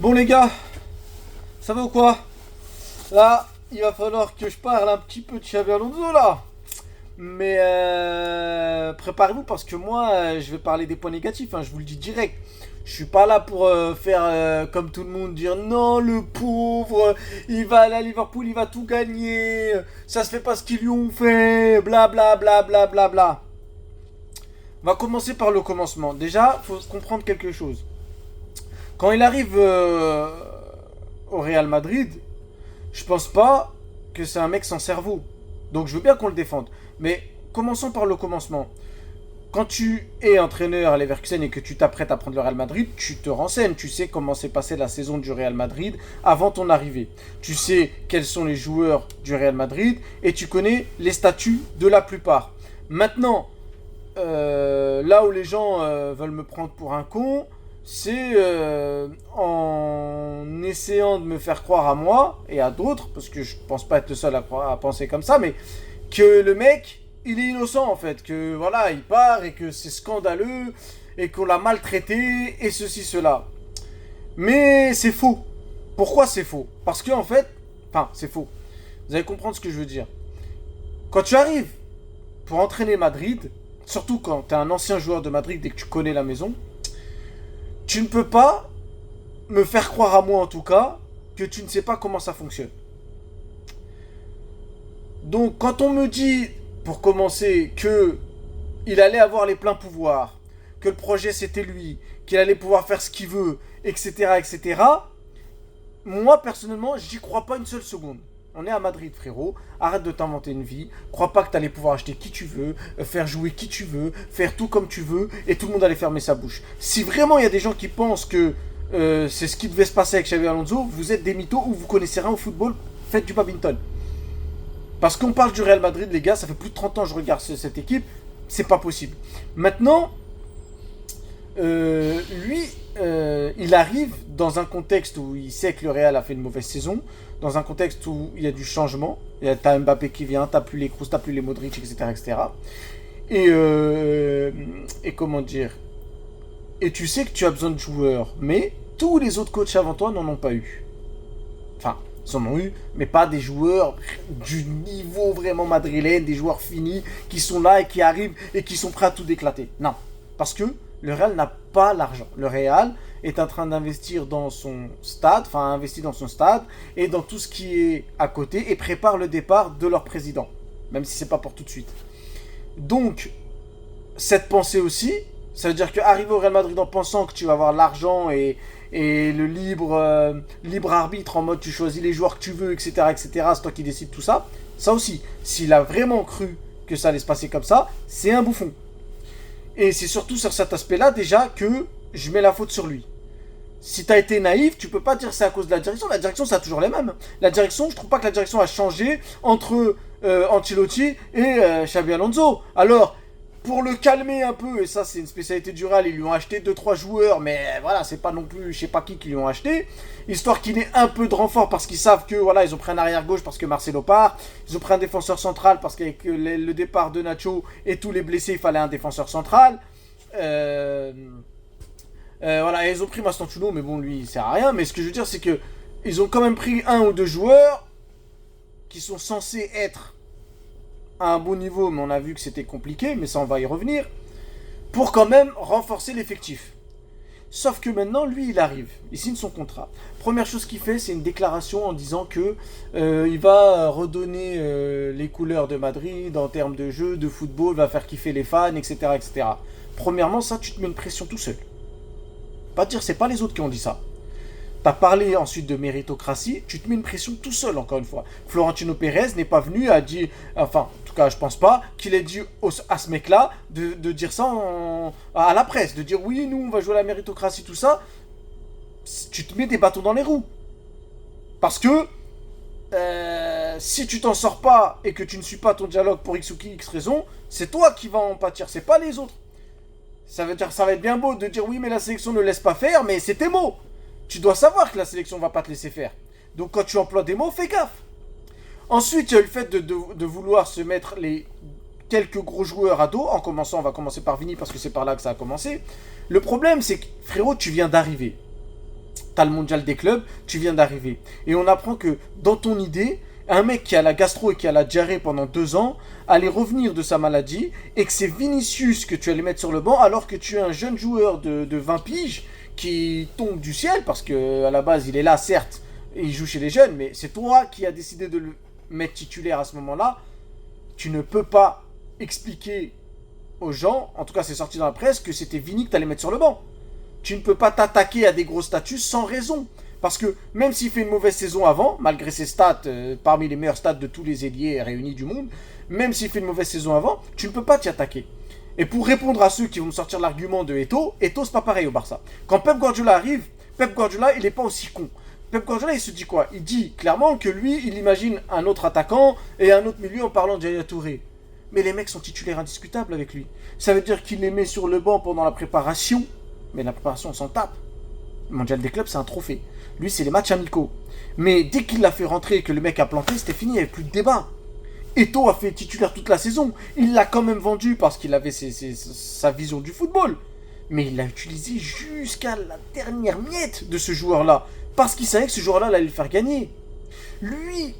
Bon les gars, ça va ou quoi? Là, il va falloir que je parle un petit peu de Xabi Alonso là. Mais préparez-vous parce que moi, je vais parler des points négatifs, hein, je vous le dis direct. Je suis pas là pour faire comme tout le monde, dire non, le pauvre, il va aller à Liverpool, il va tout gagner, ça se fait pas ce qu'ils lui ont fait, bla bla bla bla bla bla. On va commencer par le commencement. Déjà, faut comprendre quelque chose. Quand il arrive au Real Madrid, je pense pas que c'est un mec sans cerveau. Donc je veux bien qu'on le défende. Mais commençons par le commencement. Quand tu es entraîneur à Leverkusen et que tu t'apprêtes à prendre le Real Madrid, tu te renseignes. Tu sais comment s'est passée la saison du Real Madrid avant ton arrivée. Tu sais quels sont les joueurs du Real Madrid et tu connais les statuts de la plupart. Maintenant, là où les gens veulent me prendre pour un con, c'est en essayant de me faire croire à moi et à d'autres, parce que je pense pas être le seul à penser comme ça, mais que le mec, il est innocent en fait, que voilà, il part et que c'est scandaleux et qu'on l'a maltraité et ceci, cela. Mais c'est faux. Pourquoi c'est faux? Parce que en fait, enfin, c'est faux. Vous allez comprendre ce que je veux dire. Quand tu arrives pour entraîner Madrid, surtout quand tu es un ancien joueur de Madrid et que tu connais la maison, tu ne peux pas me faire croire à moi en tout cas que tu ne sais pas comment ça fonctionne. Donc quand on me dit, pour commencer, que il allait avoir les pleins pouvoirs, que le projet c'était lui, qu'il allait pouvoir faire ce qu'il veut, etc., etc., moi personnellement, j'y crois pas une seule seconde. On est à Madrid, frérot. Arrête de t'inventer une vie. Crois pas que t'allais pouvoir acheter qui tu veux, faire jouer qui tu veux, faire tout comme tu veux, et tout le monde allait fermer sa bouche. Si vraiment il y a des gens qui pensent que c'est ce qui devait se passer avec Xabi Alonso, vous êtes des mythos ou vous connaissez rien au football, faites du badminton. Parce qu'on parle du Real Madrid, les gars, ça fait plus de 30 ans que je regarde cette équipe, c'est pas possible. Maintenant, lui, il arrive dans un contexte où il sait que le Real a fait une mauvaise saison, dans un contexte où il y a du changement. T'as Mbappé qui vient, t'as plus les Kroos, t'as plus les Modric, etc. etc. Et comment dire? Et tu sais que tu as besoin de joueurs, mais tous les autres coachs avant toi n'en ont pas eu. Enfin, ils en ont eu, mais pas des joueurs du niveau vraiment madrilène, des joueurs finis qui sont là et qui arrivent et qui sont prêts à tout déclater. Non, parce que le Real n'a pas l'argent. Le Real est en train d'investir dans son stade, enfin investit dans son stade et dans tout ce qui est à côté et prépare le départ de leur président, même si c'est pas pour tout de suite. Donc, cette pensée aussi, ça veut dire qu'arriver au Real Madrid en pensant que tu vas avoir l'argent et le libre arbitre en mode tu choisis les joueurs que tu veux, etc., etc., c'est toi qui décides tout ça, ça aussi, s'il a vraiment cru que ça allait se passer comme ça, c'est un bouffon. Et c'est surtout sur cet aspect-là déjà que je mets la faute sur lui. Si t'as été naïf, tu peux pas dire c'est à cause de la direction. La direction, c'est toujours les mêmes. La direction, je trouve pas que la direction a changé entre Ancelotti et Xabi Alonso. Alors, pour le calmer un peu, et ça c'est une spécialité du Real, ils lui ont acheté deux trois joueurs, mais voilà, c'est pas non plus je sais pas qui lui ont acheté, histoire qu'il ait un peu de renfort parce qu'ils savent que voilà, ils ont pris un arrière gauche parce que Marcelo part, ils ont pris un défenseur central parce qu'avec le départ de Nacho et tous les blessés, il fallait un défenseur central. Voilà, et ils ont pris Mastantuono, mais bon, lui, il sert à rien. Mais ce que je veux dire, c'est que ils ont quand même pris un ou deux joueurs qui sont censés être à un bon niveau, mais on a vu que c'était compliqué, mais ça, on va y revenir, pour quand même renforcer l'effectif. Sauf que maintenant, lui, il arrive, il signe son contrat. Première chose qu'il fait, c'est une déclaration en disant que il va redonner les couleurs de Madrid en termes de jeu, de football, va faire kiffer les fans, etc., etc. Premièrement, ça, tu te mets une pression tout seul. Pas dire, c'est pas les autres qui ont dit ça. T'as parlé ensuite de méritocratie, tu te mets une pression tout seul, encore une fois. Florentino Pérez n'est pas venu à dire, enfin, en tout cas, je pense pas, qu'il ait dit à ce mec-là de dire ça à la presse, de dire oui, nous, on va jouer à la méritocratie, tout ça. Tu te mets des bâtons dans les roues. Parce que si tu t'en sors pas et que tu ne suis pas ton dialogue pour X ou X raison, c'est toi qui vas en pâtir, c'est pas les autres. Ça veut dire, ça va être bien beau de dire oui, mais la sélection ne laisse pas faire, mais c'est tes mots. Tu dois savoir que la sélection va pas te laisser faire. Donc quand tu emploies des mots, fais gaffe. Ensuite, il y a eu le fait de vouloir se mettre les quelques gros joueurs à dos, en commençant, on va commencer par Vini parce que c'est par là que ça a commencé. Le problème, c'est que frérot, tu viens d'arriver. t'as le mondial des clubs, tu viens d'arriver. Et on apprend que dans ton idée, un mec qui a la gastro et qui a la diarrhée pendant 2 ans allait revenir de sa maladie et que c'est Vinicius que tu allais mettre sur le banc alors que tu es un jeune joueur de 20 piges qui tombe du ciel parce que à la base il est là certes et il joue chez les jeunes, mais c'est toi qui as décidé de le mettre titulaire à ce moment-là. Tu ne peux pas expliquer aux gens, en tout cas c'est sorti dans la presse, que c'était Vini que tu allais mettre sur le banc. Tu ne peux pas t'attaquer à des gros statuts sans raison. Parce que même s'il fait une mauvaise saison avant, malgré ses stats, parmi les meilleurs stats de tous les ailiers réunis du monde, même s'il fait une mauvaise saison avant, tu ne peux pas t'y attaquer. Et pour répondre à ceux qui vont me sortir l'argument de Eto'o c'est pas pareil au Barça. Quand Pep Guardiola arrive, Pep Guardiola il n'est pas aussi con. Pep Guardiola il se dit quoi? Il dit clairement que lui il imagine un autre attaquant et un autre milieu en parlant de Yaya Touré. Mais les mecs sont titulaires indiscutables avec lui. Ça veut dire qu'il les met sur le banc pendant la préparation, mais la préparation on s'en tape. Le mondial des clubs c'est un trophée. Lui, c'est les matchs amicaux. Mais dès qu'il l'a fait rentrer et que le mec a planté, c'était fini, il n'y avait plus de débat. Eto'o a fait titulaire toute la saison. Il l'a quand même vendu parce qu'il avait sa vision du football. Mais il l'a utilisé jusqu'à la dernière miette de ce joueur-là. Parce qu'il savait que ce joueur-là allait le faire gagner. Lui,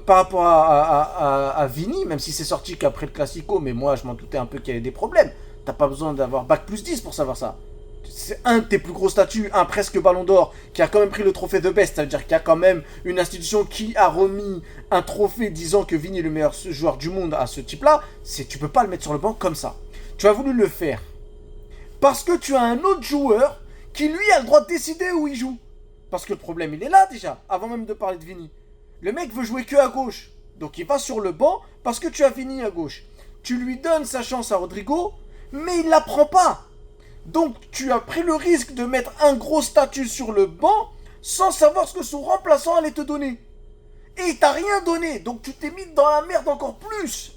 par rapport à Vini, même si c'est sorti qu'après le Classico, mais moi je m'en doutais un peu qu'il y avait des problèmes. T'as pas besoin d'avoir bac plus 10 pour savoir ça. C'est un de tes plus gros statuts, un presque ballon d'or, qui a quand même pris le trophée de best. Ça veut dire qu'il y a quand même une institution qui a remis un trophée disant que Vini est le meilleur joueur du monde à ce type-là. Tu peux pas le mettre sur le banc comme ça. Tu as voulu le faire parce que tu as un autre joueur qui lui a le droit de décider où il joue. Parce que le problème il est là déjà, avant même de parler de Vini. Le mec veut jouer que à gauche. Donc il va sur le banc parce que tu as Vini à gauche. Tu lui donnes sa chance à Rodrigo, mais il la prend pas. Donc tu as pris le risque de mettre un gros statut sur le banc sans savoir ce que son remplaçant allait te donner. Et il t'a rien donné, donc tu t'es mis dans la merde encore plus.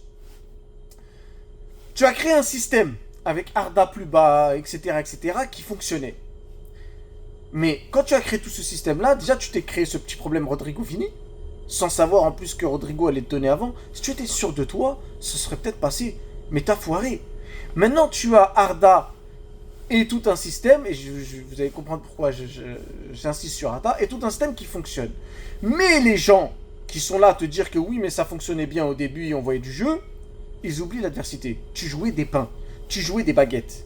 Tu as créé un système avec Arda plus bas, etc., qui fonctionnait. Mais quand tu as créé tout ce système-là, déjà tu t'es créé ce petit problème Rodrigo-Vini, sans savoir en plus que Rodrigo allait te donner avant. Si tu étais sûr de toi, ce serait peut-être passé. Mais t'as foiré. Maintenant tu as Arda et tout un système, et vous allez comprendre pourquoi j'insiste sur Arda, et tout un système qui fonctionne. Mais les gens qui sont là à te dire que oui, mais ça fonctionnait bien au début et on voyait du jeu, ils oublient l'adversité. Tu jouais des pains, tu jouais des baguettes.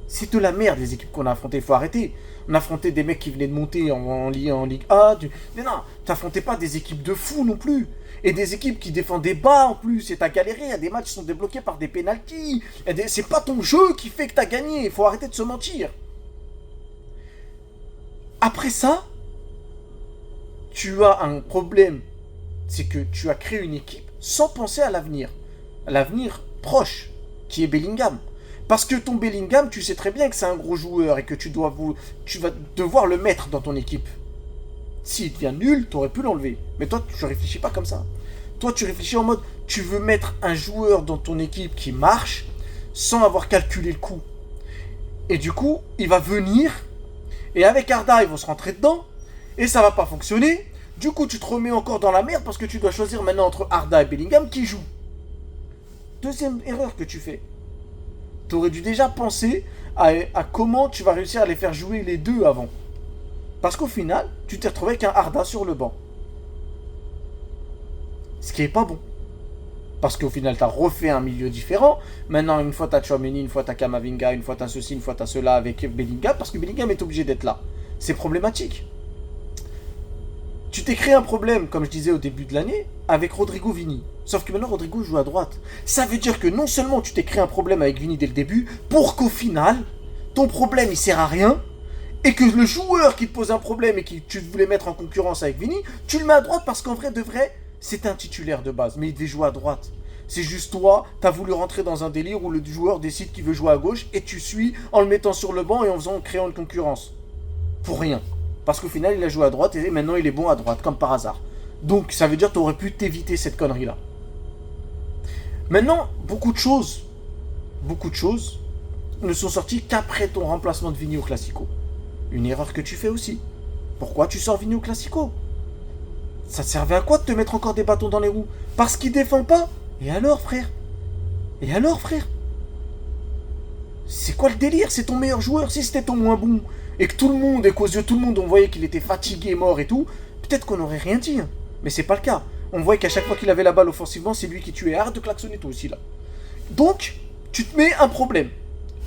C'est de la merde les équipes qu'on a affrontées, il faut arrêter. On affrontait des mecs qui venaient de monter en Ligue A. Mais non, t'affrontais pas des équipes de fous non plus. Et des équipes qui défendaient bas en plus. Et t'as galéré, il y a des matchs qui sont débloqués par des pénaltys. C'est pas ton jeu qui fait que t'as gagné, il faut arrêter de se mentir. Après ça, tu as un problème. C'est que tu as créé une équipe sans penser à l'avenir. À l'avenir proche, qui est Bellingham. Parce que ton Bellingham, tu sais très bien que c'est un gros joueur et que tu vas devoir le mettre dans ton équipe. S'il devient nul, tu aurais pu l'enlever. Mais toi, tu réfléchis pas comme ça. Toi, tu réfléchis en mode, tu veux mettre un joueur dans ton équipe qui marche sans avoir calculé le coup. Et du coup, il va venir, et avec Arda, ils vont se rentrer dedans, et ça va pas fonctionner. Du coup, tu te remets encore dans la merde parce que tu dois choisir maintenant entre Arda et Bellingham qui joue. Deuxième erreur que tu fais. Tu aurais dû déjà penser à comment tu vas réussir à les faire jouer les deux avant. Parce qu'au final, tu t'es retrouvé avec un Arda sur le banc. Ce qui est pas bon. Parce qu'au final, tu as refait un milieu différent. Maintenant, une fois tu as Tchouaméni, une fois tu as Kamavinga, une fois tu as ceci, une fois tu as cela avec Bellingham. Parce que Bellingham est obligé d'être là. C'est problématique. Tu t'es créé un problème, comme je disais au début de l'année, avec Rodrigo Vini. Sauf que maintenant, Rodrigo joue à droite. Ça veut dire que non seulement tu t'es créé un problème avec Vini dès le début, pour qu'au final, ton problème, il sert à rien, et que le joueur qui te pose un problème et que tu voulais mettre en concurrence avec Vini, tu le mets à droite parce qu'en vrai, de vrai, c'est un titulaire de base, mais il devait jouer à droite. C'est juste toi, t'as voulu rentrer dans un délire où le joueur décide qu'il veut jouer à gauche, et tu suis en le mettant sur le banc et en créant une concurrence. Pour rien. Parce qu'au final, il a joué à droite et maintenant il est bon à droite, comme par hasard. Donc ça veut dire que tu aurais pu t'éviter cette connerie-là. Maintenant, beaucoup de choses ne sont sorties qu'après ton remplacement de Vini au Classico. Une erreur que tu fais aussi. Pourquoi tu sors Vini au Classico? Ça te servait à quoi de te mettre encore des bâtons dans les roues? Parce qu'il défend pas? Et alors, frère? Et alors, frère? C'est quoi le délire? C'est ton meilleur joueur. Si c'était ton moins bon, et que tout le monde, et qu'aux yeux de tout le monde, on voyait qu'il était fatigué, mort et tout, peut-être qu'on n'aurait rien dit. Hein. Mais c'est pas le cas. On voyait qu'à chaque fois qu'il avait la balle offensivement, c'est lui qui tuait. Arrête de klaxonner toi aussi là. Donc, tu te mets un problème.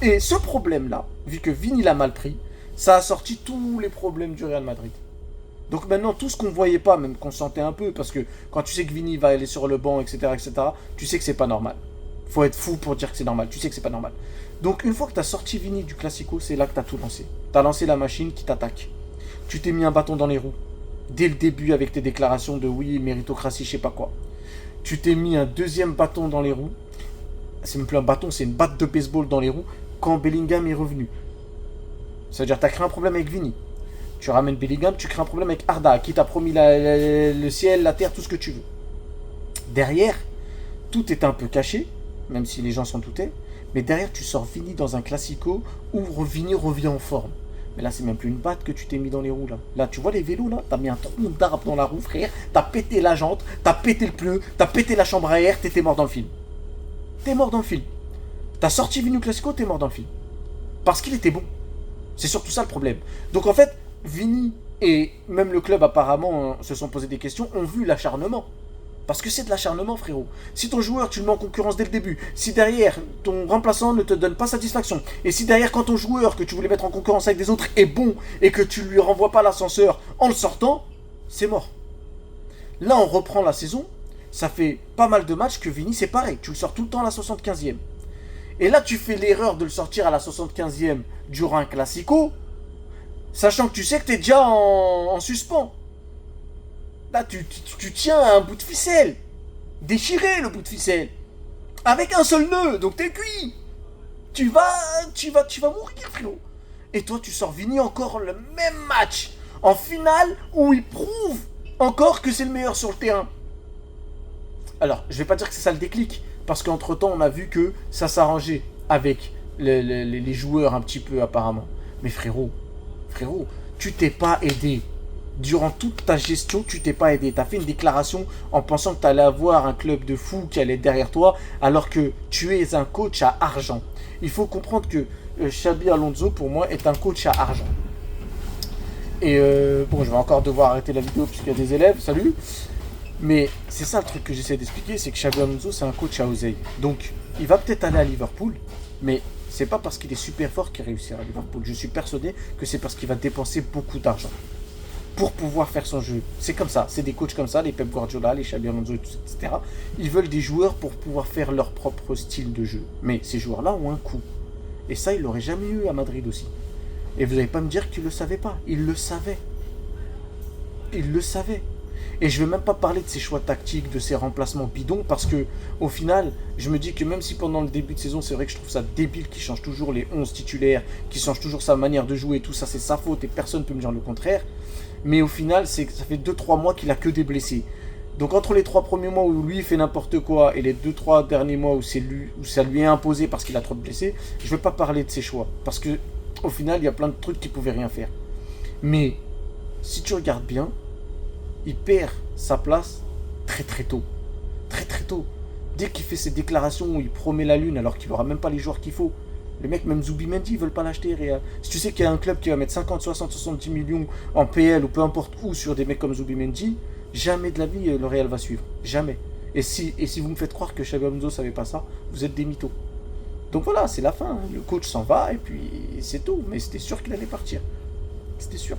Et ce problème-là, vu que Vini l'a mal pris, ça a sorti tous les problèmes du Real Madrid. Donc maintenant, tout ce qu'on voyait pas, même qu'on sentait un peu, parce que quand tu sais que Vini va aller sur le banc, etc., tu sais que c'est pas normal. Faut être fou pour dire que c'est normal. Tu sais que c'est pas normal. Donc une fois que tu as sorti Vini du Classico, c'est là que tu as tout lancé. Tu as lancé la machine qui t'attaque. Tu t'es mis un bâton dans les roues. Dès le début avec tes déclarations de oui, méritocratie, je sais pas quoi. Tu t'es mis un deuxième bâton dans les roues. C'est même plus un bâton, c'est une batte de baseball dans les roues quand Bellingham est revenu. C'est-à-dire que tu as créé un problème avec Vini. Tu ramènes Bellingham, tu crées un problème avec Arda, qui t'a promis le ciel, la terre, tout ce que tu veux. Derrière, tout est un peu caché, même si les gens s'en doutaient. Mais derrière, tu sors Vini dans un classico où Vini revient en forme. Mais là, c'est même plus une batte que tu t'es mis dans les roues, là. Là, tu vois les vélos, là? T'as mis un tronc d'arbre dans la roue, frère. T'as pété la jante, t'as pété le pneu, t'as pété la chambre à air, t'étais mort dans le film. T'es mort dans le film. T'as sorti Vini au classico, t'es mort dans le film. Parce qu'il était bon. C'est surtout ça le problème. Donc en fait, Vini et même le club apparemment se sont posé des questions, ont vu l'acharnement. Parce que c'est de l'acharnement, frérot. Si ton joueur, tu le mets en concurrence dès le début, si derrière, ton remplaçant ne te donne pas satisfaction, et si derrière, quand ton joueur que tu voulais mettre en concurrence avec des autres est bon, et que tu lui renvoies pas l'ascenseur en le sortant, c'est mort. Là, on reprend la saison, ça fait pas mal de matchs que Vini, c'est pareil, tu le sors tout le temps à la 75e. Et là, tu fais l'erreur de le sortir à la 75e durant un classico, sachant que tu sais que tu es déjà en suspens. Là, tu tiens à un bout de ficelle. Déchiré, le bout de ficelle. Avec un seul nœud, donc t'es cuit. Tu vas mourir, frérot. Et toi, tu sors Vini encore le même match. En finale, où il prouve encore que c'est le meilleur sur le terrain. Alors, je vais pas dire que c'est ça le déclic. Parce qu'entre temps, on a vu que ça s'arrangeait avec les joueurs un petit peu, apparemment. Mais frérot, tu t'es pas aidé. Durant toute ta gestion, tu t'es pas aidé. Tu as fait une déclaration en pensant que tu allais avoir un club de fous qui allait être derrière toi, alors que tu es un coach à argent. Il faut comprendre que Xabi Alonso, pour moi, est un coach à argent. Et bon, je vais encore devoir arrêter la vidéo puisqu'il y a des élèves. Salut. Mais c'est ça le truc que j'essaie d'expliquer, c'est que Xabi Alonso, c'est un coach à oseille. Donc, il va peut-être aller à Liverpool, mais c'est pas parce qu'il est super fort qu'il réussira à Liverpool. Je suis persuadé que c'est parce qu'il va dépenser beaucoup d'argent pour pouvoir faire son jeu. C'est comme ça, c'est des coachs comme ça, les Pep Guardiola, les Xabi Alonso, etc. Ils veulent des joueurs pour pouvoir faire leur propre style de jeu. Mais ces joueurs-là ont un coût. Et ça, ils l'auraient jamais eu à Madrid aussi. Et vous n'allez pas me dire qu'ils ne le savaient pas. Ils le savaient. Ils le savaient. Et je ne vais même pas parler de ses choix tactiques, de ses remplacements bidons, parce que au final, je me dis que même si pendant le début de saison, c'est vrai que je trouve ça débile qu'il change toujours les 11 titulaires, qu'il change toujours sa manière de jouer, tout ça, c'est sa faute et personne ne peut me dire le contraire. Mais au final, ça fait 2-3 mois qu'il a que des blessés. Donc entre les 3 premiers mois où lui fait n'importe quoi et les 2-3 derniers mois où ça lui est imposé parce qu'il a trop de blessés, je ne vais pas parler de ses choix. Parce que au final, il y a plein de trucs qu'il ne pouvait rien faire. Mais si tu regardes bien, il perd sa place très très tôt. Très très tôt. Dès qu'il fait ses déclarations où il promet la lune alors qu'il n'aura même pas les joueurs qu'il faut. Les mecs, même Zubimendi, ils veulent pas l'acheter, Real. Si tu sais qu'il y a un club qui va mettre 50, 60, 70 millions en PL ou peu importe où sur des mecs comme Zubimendi, jamais de la vie le Real va suivre. Jamais. Et si vous me faites croire que Xabi Alonso savait pas ça, vous êtes des mythos. Donc voilà, c'est la fin. Le coach s'en va et puis c'est tout. Mais c'était sûr qu'il allait partir. C'était sûr.